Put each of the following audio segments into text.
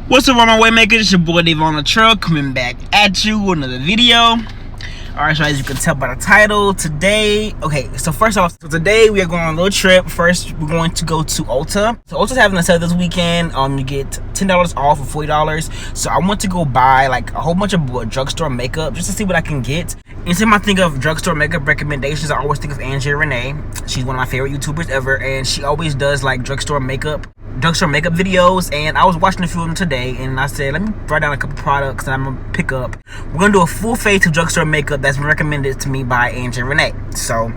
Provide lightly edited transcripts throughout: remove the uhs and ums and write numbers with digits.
What's up, all my Waymakers? It's your boy Dave on the trail, coming back at you with another video. Alright, so as you can tell by the title, today, so first off, today we are going on a little trip. First, we're going to go to Ulta. So Ulta's having a sale this weekend. You get $10 off for $40. So I want to go buy like a whole bunch of drugstore makeup just to see what I can get. Anytime I think of drugstore makeup recommendations, I always think of Andrea Renee. She's one of my favorite YouTubers ever, and she always does like drugstore makeup videos. And I was watching a few of them today, and I said, let me write down a couple products that I'm gonna pick up. We're gonna do a full face of drugstore makeup that's been recommended to me by Andrea Renee. So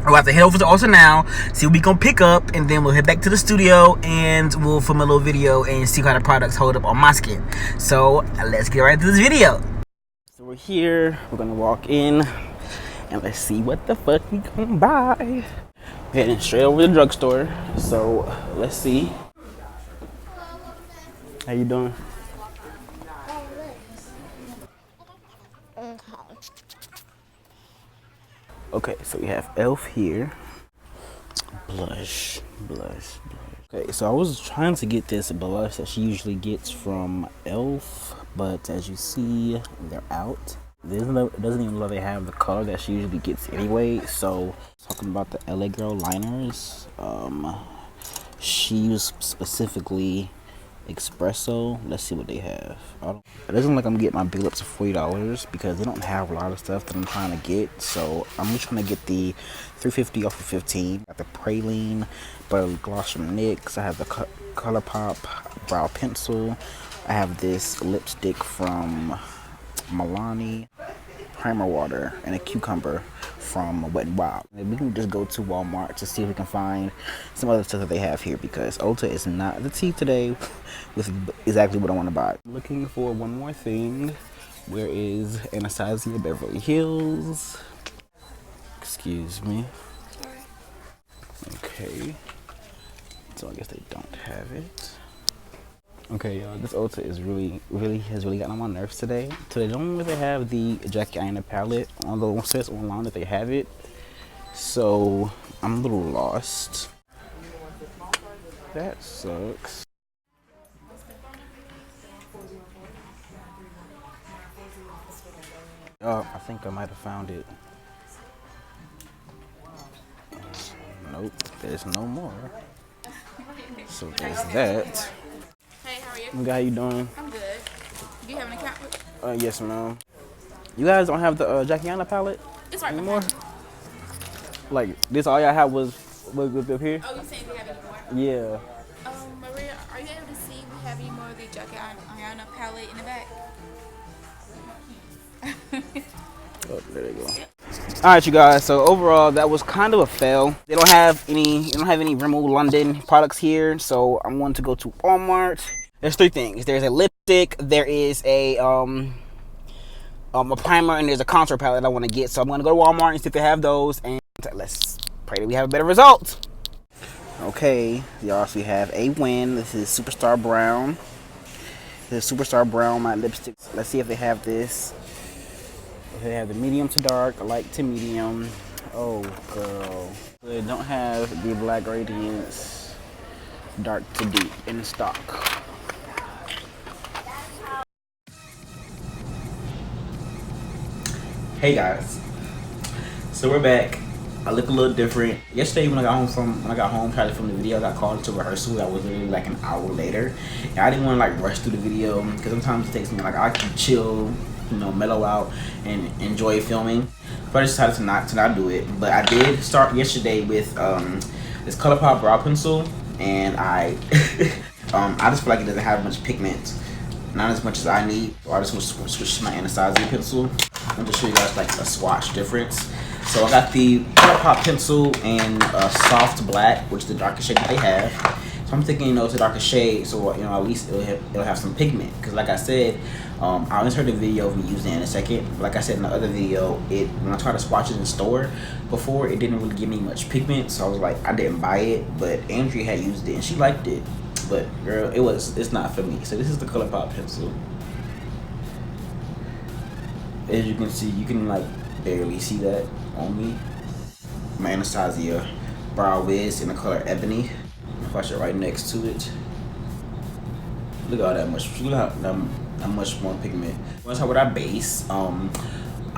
we'll have to head over to Ulta now, see what we gonna pick up, and then we'll head back to the studio and we'll film a little video and see how the products hold up on my skin. So let's get right into this video. So we're here, we're gonna walk in and let's see what the fuck we gonna buy. We're heading straight over to the drugstore, so let's see. How you doing? Okay, so we have e.l.f. here. Blush. Okay, so I was trying to get this blush that she usually gets from e.l.f., but as you see, they're out. It doesn't even look like they have the color that she usually gets anyway. So talking about the LA Girl liners, she used specifically espresso. Let's see what they have. It doesn't look like I'm gonna get my big lips for $40 because they don't have a lot of stuff that I'm trying to get. So I'm just trying to get the $350 off of 15. Got the Praline butter gloss from NYX. I have the ColourPop brow pencil. I have this lipstick from Milani, primer water, and a cucumber from Wet n Wild. And we can just go to Walmart to see if we can find some other stuff that they have here, because Ulta is not the tea today with exactly what I want to buy. I'm looking for one more thing. Where is Anastasia Beverly Hills? Excuse me. Okay, so I guess they don't have it. Okay, y'all, this Ulta is has really gotten on my nerves today. So they don't really have the Jackie Aina palette, although it says online that they have it. So I'm a little lost. That sucks. Oh, I think I might have found it. Nope, there's no more. So there's that. Hey, how are you? How you doing? I'm good. Do you have an account with? Yes, ma'am. You guys don't have the Jackie Aina palette It's right anymore? behind you. Like, this all y'all had was up here? Oh, you saying we have any more? Yeah. Maria, are you able to see we have any more of the Jackie Aina palette in the back? Oh, there they go. Alright, you guys, so overall that was kind of a fail. They don't have any Rimmel London products here, so I'm going to go to Walmart. There's three things. There's a lipstick, there is a primer, and there's a contour palette I want to get. So I'm going to go to Walmart and see if they have those, and let's pray that we have a better result. Okay, y'all, so we have a win. This is Superstar Brown. This is Superstar Brown matte lipstick. Let's see if they have this. They have the medium to dark, light to medium. Oh, girl. They don't have the Black Radiance dark to deep in stock. Hey guys, so we're back. I look a little different. Yesterday when I got home, tried to film the video, I got called to rehearsal. I was literally like an hour later, and I didn't want to like rush through the video because sometimes it takes me like I can chill, mellow out and enjoy filming. But I decided to not do it. But I did start yesterday with this ColourPop brow pencil, and I I just feel like it doesn't have much pigment, not as much as I need. So I just want to switch to my Anastasia pencil. I'm going to show you guys like a swatch difference. So I got the ColourPop pencil in soft black, which is the darkest shade that they have. So I'm thinking, it's a darker shade, so at least it'll have some pigment. Because like I said, I just heard a video of me using it in a second. But like I said in the other video, when I tried to swatch it in the store before, it didn't really give me much pigment. So I was like, I didn't buy it. But Andrea had used it and she liked it. But girl, it's not for me. So this is the ColourPop pencil. As you can see, you can like barely see that on me. My Anastasia Brow Wiz in the color Ebony. Flash it right next to it. Look at all that much. Look at how much more pigment. Let's start with our base.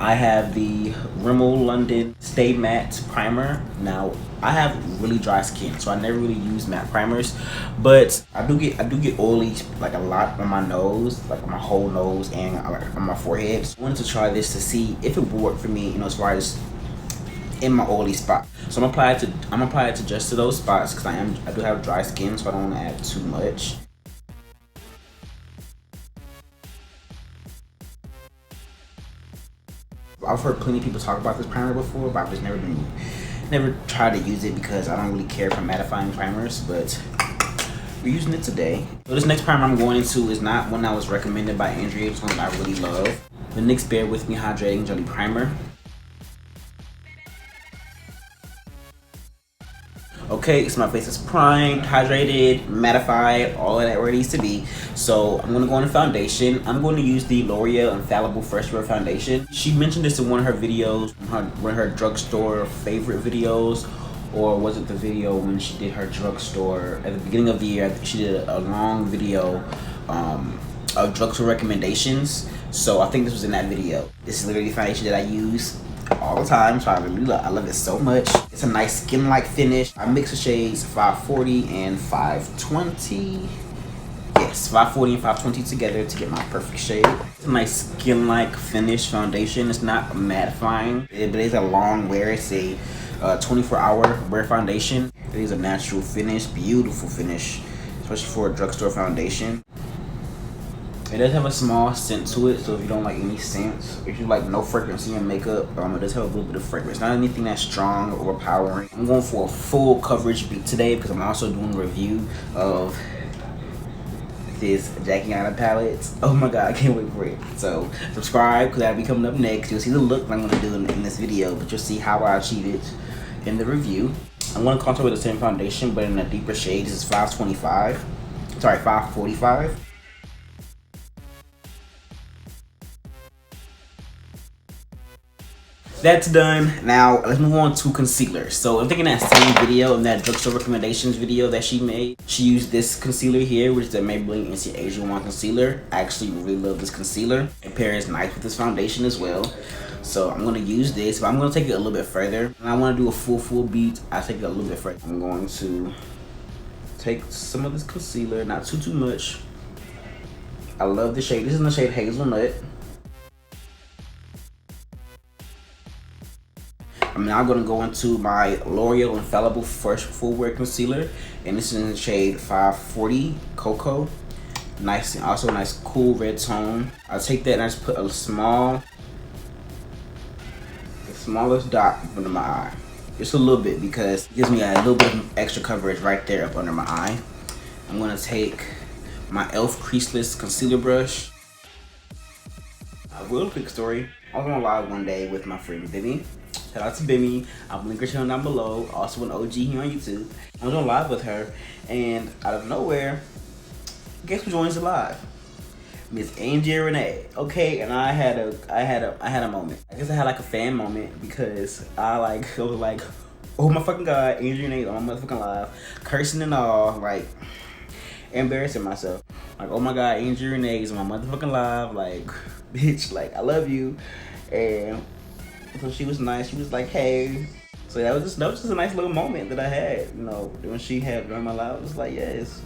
I have the Rimmel London Stay Matte Primer. Now I have really dry skin, so I never really use matte primers, but I do get oily like a lot on my nose, like on my whole nose and like on my forehead. So I wanted to try this to see if it would work for me, you know, as far as in my oily spot. So I'm gonna apply it to just to those spots because I do have dry skin, so I don't want to add too much. I've heard plenty of people talk about this primer before, but I've just never tried to use it because I don't really care for mattifying primers, but we're using it today. So this next primer I'm going into is not one that was recommended by Andrea, it's one that I really love. The NYX Bare With Me Hydrating Jelly Primer. Okay, so my face is primed, hydrated, mattified, all of that where it needs to be. So I'm gonna go into foundation. I'm going to use the L'Oreal Infallible Fresh Wear Foundation. She mentioned this in one of her videos, one of her drugstore favorite videos, or was it the video when she did her drugstore at the beginning of the year? I think she did a long video of drugstore recommendations. So I think this was in that video. This is literally the foundation that I use all the time, so I love it so much. It's a nice skin-like finish. I mix the shades 540 and 520. Yes, 540 and 520 together to get my perfect shade. It's a nice skin-like finish foundation. It's not mattifying, but it's a long wear. It's a 24-hour wear foundation. It is a natural finish, beautiful finish, especially for a drugstore foundation. It does have a small scent to it, so if you don't like any scents, if you like no fragrance in your makeup, it does have a little bit of fragrance. Not anything that's strong or overpowering. I'm going for a full coverage beat today because I'm also doing a review of this Jackie Aina palette. Oh my god, I can't wait for it. So subscribe because that'll be coming up next. You'll see the look I'm going to do in this video, but you'll see how I achieve it in the review. I'm going to contour with the same foundation, but in a deeper shade. This is 525. Sorry, 545. That's done. Now let's move on to concealer. So I'm thinking that same video, in that drugstore recommendations video that she made, she used this concealer here, which is the Maybelline NC Asia 1 concealer. I actually really love this concealer. It pairs nice with this foundation as well. So I'm gonna use this, but I'm gonna take it a little bit further. And I wanna do a full beat. I take it a little bit further. I'm going to take some of this concealer, not too much. I love the shade. This is in the shade Hazelnut. I'm now going to go into my L'Oreal Infallible Fresh Full Wear Concealer, and this is in the shade 540 Cocoa. Nice, and also a nice cool red tone. I'll take that and I just put the smallest dot under my eye. Just a little bit because it gives me a little bit of extra coverage right there up under my eye. I'm going to take my e.l.f. Creaseless Concealer Brush. A real quick story. I was on a live one day with my friend Bimmy. Shout out to Bimmy. I'll link her channel down below. Also an OG here on YouTube. I was on live with her, and out of nowhere, guess who joins the live? Miss Andrea Renee. Okay, and I had a moment. I guess I had like a fan moment because I was like, oh my fucking god, Andrea Renee's on my motherfucking live, cursing and all, like embarrassing myself. Like, oh my god, Andrea Renee is on my motherfucking live, like, bitch, like, I love you. And so she was nice. She was like, hey. So that was just a nice little moment that I had, you know, when she had during my live. I was like, yes.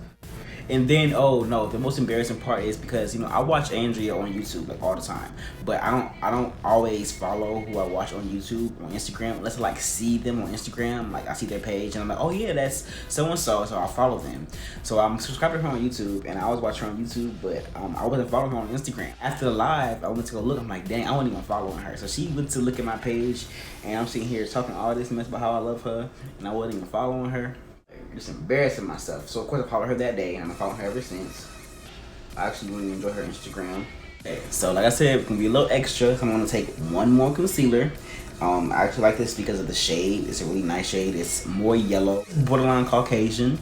And then, oh no, the most embarrassing part is because, you know, I watch Andrea on YouTube like all the time, but I don't always follow who I watch on YouTube, on Instagram, unless I like see them on Instagram. Like I see their page and I'm like, oh yeah, that's so and so, so I'll follow them. So I'm subscribed to her on YouTube, and I always watch her on YouTube, but I wasn't following her on Instagram. After the live, I went to go look. I'm like, dang, I wasn't even following her. So she went to look at my page, and I'm sitting here talking all this mess about how I love her, and I wasn't even following her. Just embarrassing myself. So of course I followed her that day, and I'm following her ever since. I actually really enjoy her Instagram. Okay, so like I said, it's gonna be a little extra. So I'm gonna take one more concealer. I actually like this because of the shade. It's a really nice shade. It's more yellow, borderline Caucasian.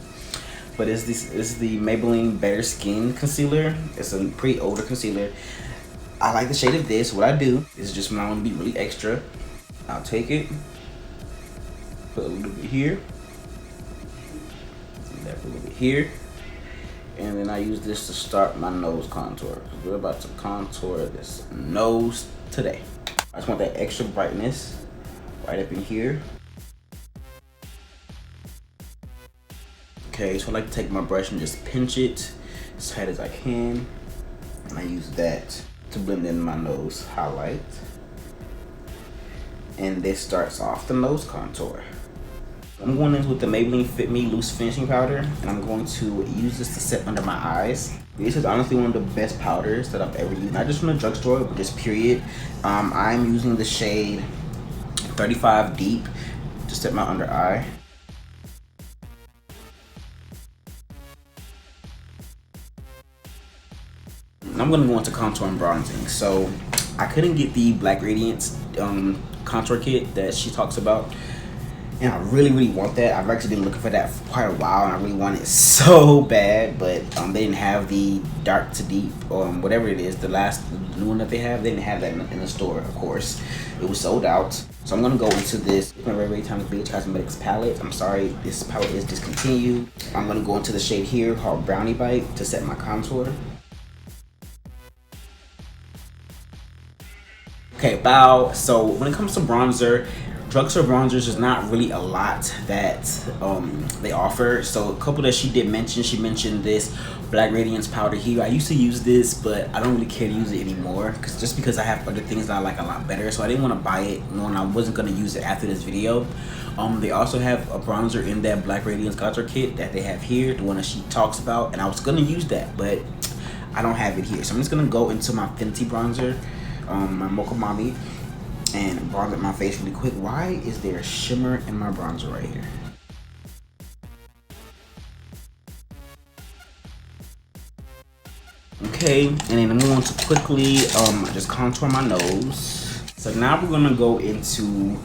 But this is the Maybelline Better Skin Concealer. It's a pretty older concealer. I like the shade of this. What I do is just when I want to be really extra, I'll take it, put a little bit here, a little bit here, And then I use this to start my nose contour. We're about to contour this nose today. I just want that extra brightness right up in here. Okay, so I like to take my brush and just pinch it as tight as I can. And I use that to blend in my nose highlight. And this starts off the nose contour. I'm going in with the Maybelline Fit Me Loose Finishing Powder, and I'm going to use this to set under my eyes. This is honestly one of the best powders that I've ever used, not just from the drugstore, but just period. I'm using the shade 35 Deep to set my under eye. I'm going to go into contour and bronzing. So I couldn't get the Black Radiance contour kit that she talks about. And I really want that. I've actually been looking for that for quite a while, and I really want it so bad, but they didn't have the dark to deep, whatever it is, the new one that they have. They didn't have that in the store, of course. It was sold out. So I'm gonna go into this Very Times Beach Cosmetics palette. I'm sorry, this palette is discontinued. I'm gonna go into the shade here called Brownie Bite to set my contour. Okay, bow. So when it comes to bronzer, drugstore bronzers is not really a lot that they offer. So a couple that she did mention, she mentioned this Black Radiance powder here. I used to use this, but I don't really care to use it anymore because I have other things that I like a lot better. So I didn't want to buy it, knowing I wasn't going to use it after this video. They also have a bronzer in that Black Radiance contour kit that they have here, the one that she talks about, and I was going to use that, but I don't have it here. So I'm just going to go into my Fenty bronzer, my Mocha Mami, and bronze up my face really quick. Why is there a shimmer in my bronzer right here? Okay, and then I'm going to quickly just contour my nose. So now we're gonna go into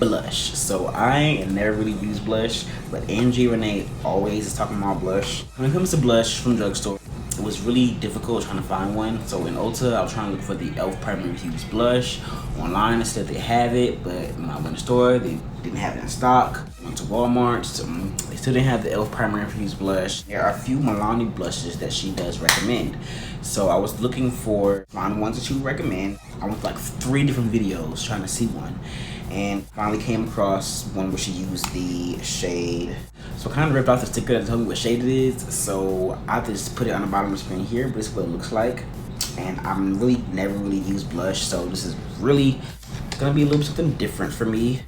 blush. So I never really use blush, but Andrea Renee always is talking about blush. When it comes to blush from drugstore, it was really difficult trying to find one. So in Ulta, I was trying to look for the e.l.f. Primary Infused Blush. Online, instead they have it, but when I went to the store, they didn't have it in stock. Went to Walmart, so they still didn't have the e.l.f. Primary Infused Blush. There are a few Milani blushes that she does recommend. So I was looking for find ones that she would recommend. I went to like 3 different videos trying to see one, and finally came across one where she used the shade. So I kind of ripped off the sticker that told me what shade it is. So I just put it on the bottom of the screen here, but this is what it looks like. And I'm really never really used blush, so this is really gonna be a little bit something different for me.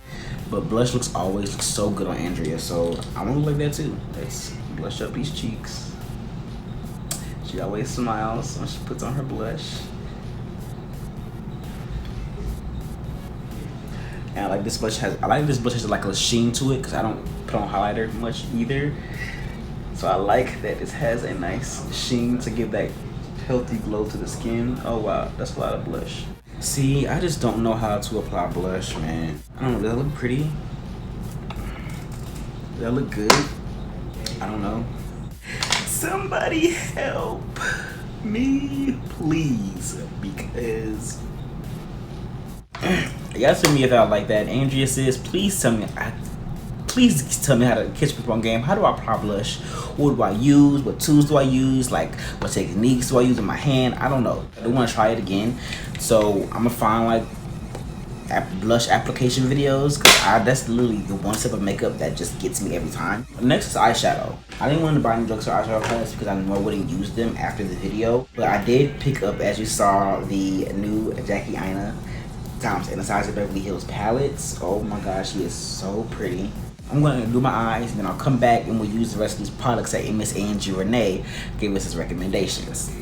But blush always looks so good on Andrea, so I want to look like that too. Let's blush up these cheeks. She always smiles when she puts on her blush. And I like this blush has like a sheen to it, because I don't put on highlighter much either. So I like that it has a nice sheen to give that healthy glow to the skin. Oh wow, that's a lot of blush. See, I just don't know how to apply blush, man. I don't know, does that look pretty? Does that look good? I don't know. Somebody help me, please, because you guys tell me if I like that. Andrea says, please tell me how to catch people on game. How do I apply blush? What do I use? What tools do I use? Like, what techniques do I use in my hand? I don't know. I don't want to try it again. So I'm gonna find like blush application videos, because that's literally the one step of makeup that just gets me every time. Next is eyeshadow. I didn't want to buy any drugstore eyeshadow palettes because I know I wouldn't use them after the video, but I did pick up, as you saw, the new Jackie Aina times Anastasia Beverly Hills palettes. Oh my gosh, she is so pretty. I'm going to do my eyes, and then I'll come back and we'll use the rest of these products that Miss Andrea Renee gave us as recommendations.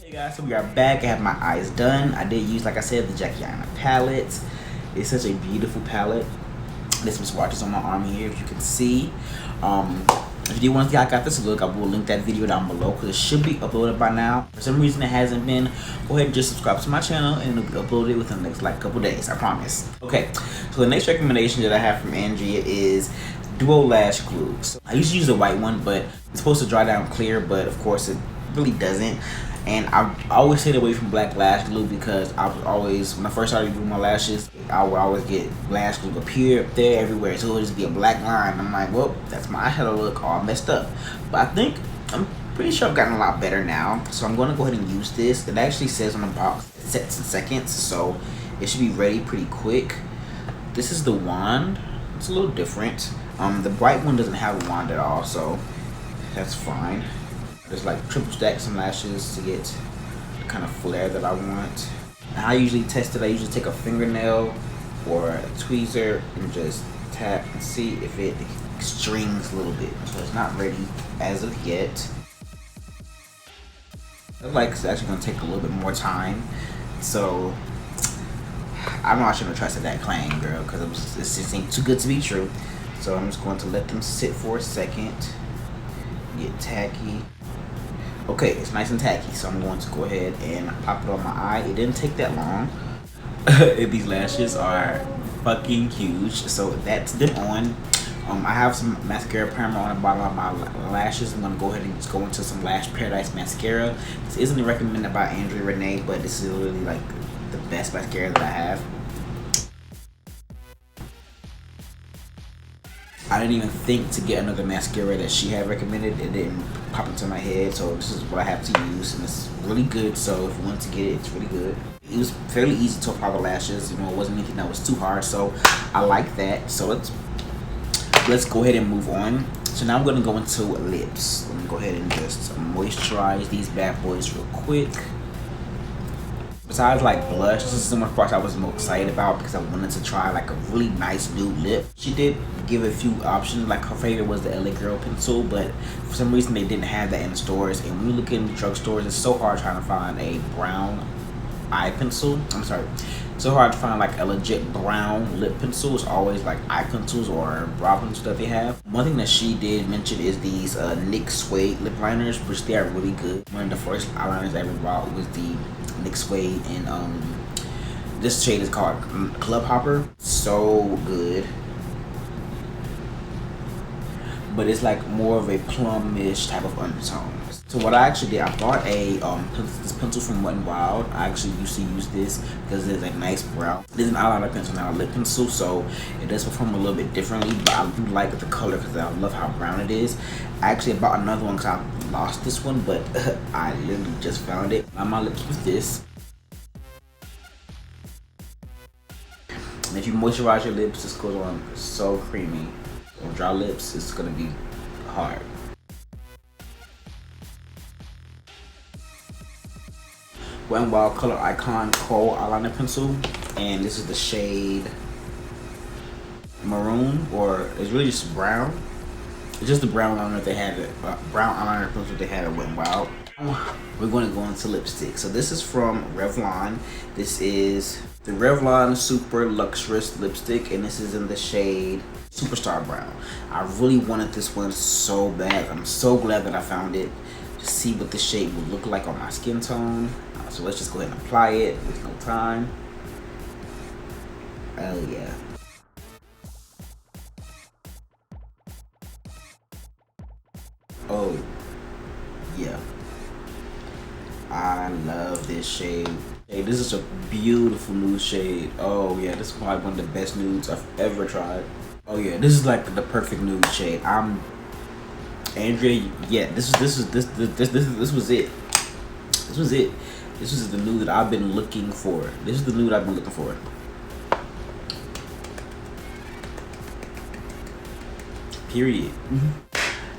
Hey guys, so we are back. I have my eyes done. I did use, like I said, the Jackie Aina palette. It's such a beautiful palette. There's some swatches on my arm here, if you can see. If you do want to see how I got this look, I will link that video down below, because it should be uploaded by now. For some reason it hasn't been. Go ahead and just subscribe to my channel, and it'll be uploaded within the next couple days, I promise. Okay, so the next recommendation that I have from Andrea is Duo Lash Glue. So I used to use the white one, but it's supposed to dry down clear, but of course it really doesn't. And I always stayed away from black lash glue, because I was always, when I first started doing my lashes, I would always get lash glue up here, up there, everywhere. So it would just be a black line. I'm like, well, that's my eyeshadow look all messed up. But I think I'm Pretty sure I've gotten a lot better now, so I'm going to go ahead and use this. It actually says on the box it sets in seconds, so it should be ready pretty quick. This is the wand. It's a little different. The bright one doesn't have a wand at all, so that's fine. Just like triple stack some lashes to get the kind of flare that I want. And I usually test it. I usually take a fingernail or a tweezer and just tap and see if it strings a little bit. So it's not ready as of yet. I feel like it's actually gonna take a little bit more time. So I'm not gonna trust that claim, girl, because it just seems too good to be true. So I'm just going to let them sit for a second. Get tacky. Okay, it's nice and tacky, so I'm going to go ahead and pop it on my eye. It didn't take that long. These lashes are fucking huge, so that's them on. I have some mascara primer on the bottom of my lashes. I'm gonna go ahead and just go into some Lash Paradise mascara. This isn't recommended by Andrea Renee, but this is literally like the best mascara that I have. I didn't even think to get another mascara that she had recommended. It didn't pop into my head, so this is what I have to use, and it's really good. So if you want to get it, it's really good. It was fairly easy to apply the lashes. You know, it wasn't anything that was too hard, so I like that. So let's go ahead and move on. So now I'm gonna go into lips. Let me go ahead and just moisturize these bad boys real quick. Besides like blush, this is the one part I was most excited about because I wanted to try like a really nice nude lip. She did give a few options, like her favorite was the LA Girl pencil, but for some reason they didn't have that in the stores. And when you look in drugstores, it's so hard trying to find a brown eye pencil. I'm sorry, so hard to find like a legit brown lip pencil. It's always like eye pencils or brow pencils that they have. One thing that she did mention is these NYX Suede lip liners, which they are really good. One of the first eyeliners I ever bought was the NYX Suede, and this shade is called Club Hopper. So good, but it's like more of a plumish type of undertone. So what I actually did, I bought a this pencil from Wet n Wild. I actually used to use this because it's a nice brow. This is an eyeliner pencil, not a lip pencil, so it does perform a little bit differently, but I do like the color because I love how brown it is. I actually bought another one because I lost this one, but I literally just found it. On my lips with this. And if you moisturize your lips, this goes on so creamy. On dry lips, it's gonna be hard. Wet n Wild Color Icon Kohl eyeliner pencil, and this is the shade Maroon, or it's really just brown. It's just the brown eyeliner they had, brown eyeliner pencil they had at Wet n Wild. We're going to go into lipstick. So this is from Revlon. This is the Revlon Super Lustrous lipstick, and this is in the shade Superstar Brown. I really wanted this one so bad. I'm so glad that I found it to see what the shade would look like on my skin tone. So let's just go ahead and apply it with no time. Oh yeah. Oh yeah. I love this shade. Hey, this is a beautiful nude shade. Oh yeah, this is probably one of the best nudes I've ever tried. Oh yeah, this is like the perfect nude shade. Andrea, yeah, this was it. This was it. This is the nude that I've been looking for. This is the nude I've been looking for. Period.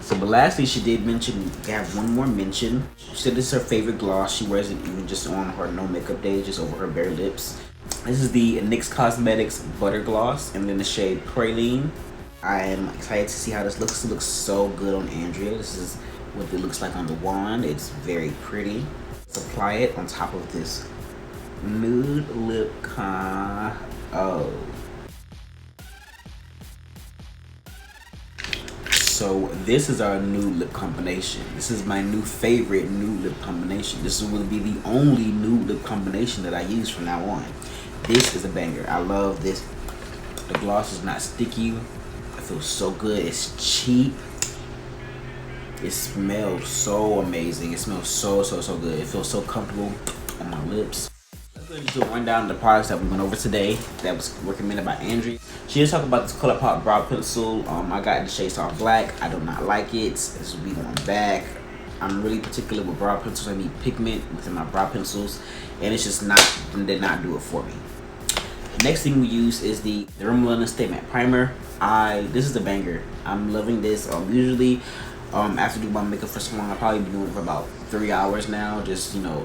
So, but lastly, she did mention, they have one more mention. She said this is her favorite gloss. She wears it even just on her no makeup day, just over her bare lips. This is the NYX Cosmetics Butter Gloss, and then the shade Praline. I am excited to see how this looks. It looks so good on Andrea. This is what it looks like on the wand. It's very pretty. Let's apply it on top of this nude lip oh. So this is our new lip combination. This is my new favorite nude lip combination. This will be the only nude lip combination that I use from now on. This is a banger. I love this. The gloss is not sticky. It feels so good. It's cheap. It smells so amazing. It smells so good. It feels so comfortable on my lips. Let's go ahead and just run down the products that we went over today that was recommended by Andrea. She just talked about this ColourPop brow pencil. I got the shade Star Black. I do not like it. This will be going back. I'm really particular with brow pencils. I need pigment within my brow pencils, and it's just did not do it for me. Next thing we use is the Rimmel Statement Primer. This is a banger. I'm loving this. Usually, after doing my makeup for so long, I'll probably be doing it for about 3 hours now. Just, you know,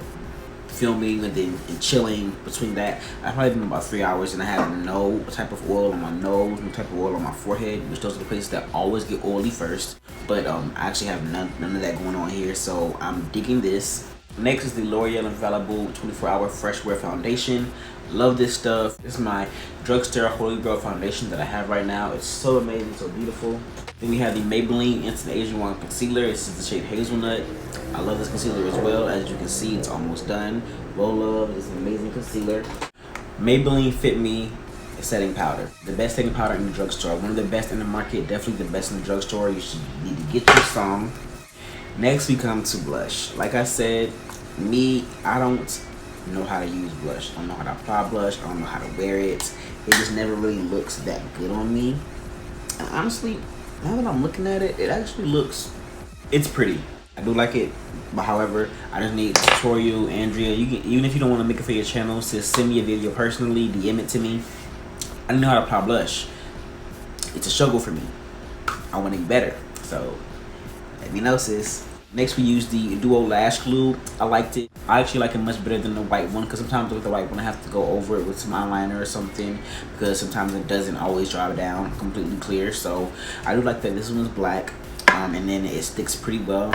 filming and chilling between that. I've probably been about 3 hours, and I have no type of oil on my nose, no type of oil on my forehead, which those are the places that always get oily first. But I actually have none of that going on here, so I'm digging this. Next is the L'Oreal Infallible 24-Hour Fresh Wear Foundation. Love this stuff. This is my Drugstore Holy Grail foundation that I have right now. It's so amazing, so beautiful. Then we have the Maybelline Instant Asian One Concealer. This is the shade Hazelnut. I love this concealer as well. As you can see, it's almost done. Well Love is an amazing concealer. Maybelline Fit Me setting powder. The best setting powder in the drugstore. One of the best in the market. Definitely the best in the drugstore. You should need to get your some. Next we come to blush. Like I said, I don't know how to use blush. I don't know how to apply blush. I don't know how to wear it. It just never really looks that good on me. And honestly, now that I'm looking at it, it actually it's pretty. I do like it, but however, I just need a tutorial. Andrea, you can, even if you don't want to make it for your channel, just send me a video personally, DM it to me. I don't know how to apply blush. It's a struggle for me. I want to get better, so let me know, sis. Next, we use the Duo Lash Glue. I liked it. I actually like it much better than the white one, because sometimes with the white one I have to go over it with some eyeliner or something, because sometimes it doesn't always dry down completely clear. So I do like that this one is black, and then it sticks pretty well.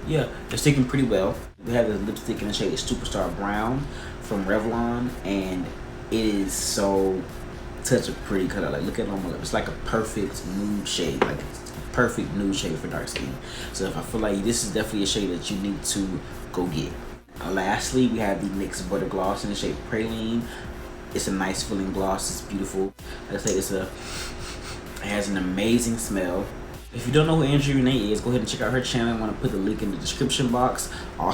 Yeah, it's sticking pretty well. We have this lipstick in the shade Superstar Brown from Revlon, and it is such a pretty color. Like, look at it on my lip. It's like a perfect nude shade. Like, it's a perfect nude shade for dark skin. So if I feel like this is definitely a shade that you need to go get. Lastly, we have the NYX Butter Gloss in the shade Praline. It's a nice feeling gloss. It's beautiful. Like I say, it has an amazing smell. If you don't know who Andrea Renee is, go ahead and check out her channel. I want to put the link in the description box. Will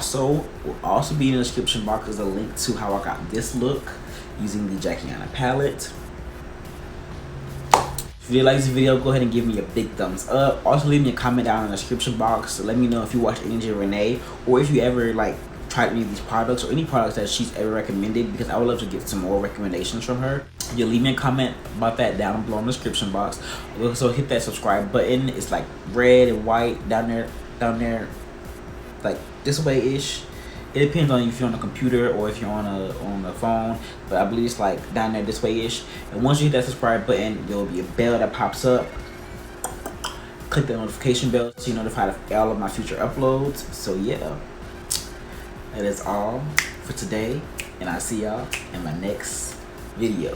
also be in the description box is a link to how I got this look using the Jackiana palette. If you did like this video, go ahead and give me a big thumbs up. Also, leave me a comment down in the description box. So let me know if you watched Andrea Renee, or if you ever tried any of these products, or any products that she's ever recommended, because I would love to get some more recommendations from her. You'll leave me a comment about that down below in the description box. Also hit that subscribe button. It's like red and white down there, like this way ish. It depends on if you're on a computer or if you're on a phone, but I believe it's like down there this way ish. And once you hit that subscribe button, there will be a bell that pops up. Click the notification bell so you're notified of all of my future uploads. So yeah, that is all for today, and I'll see y'all in my next video.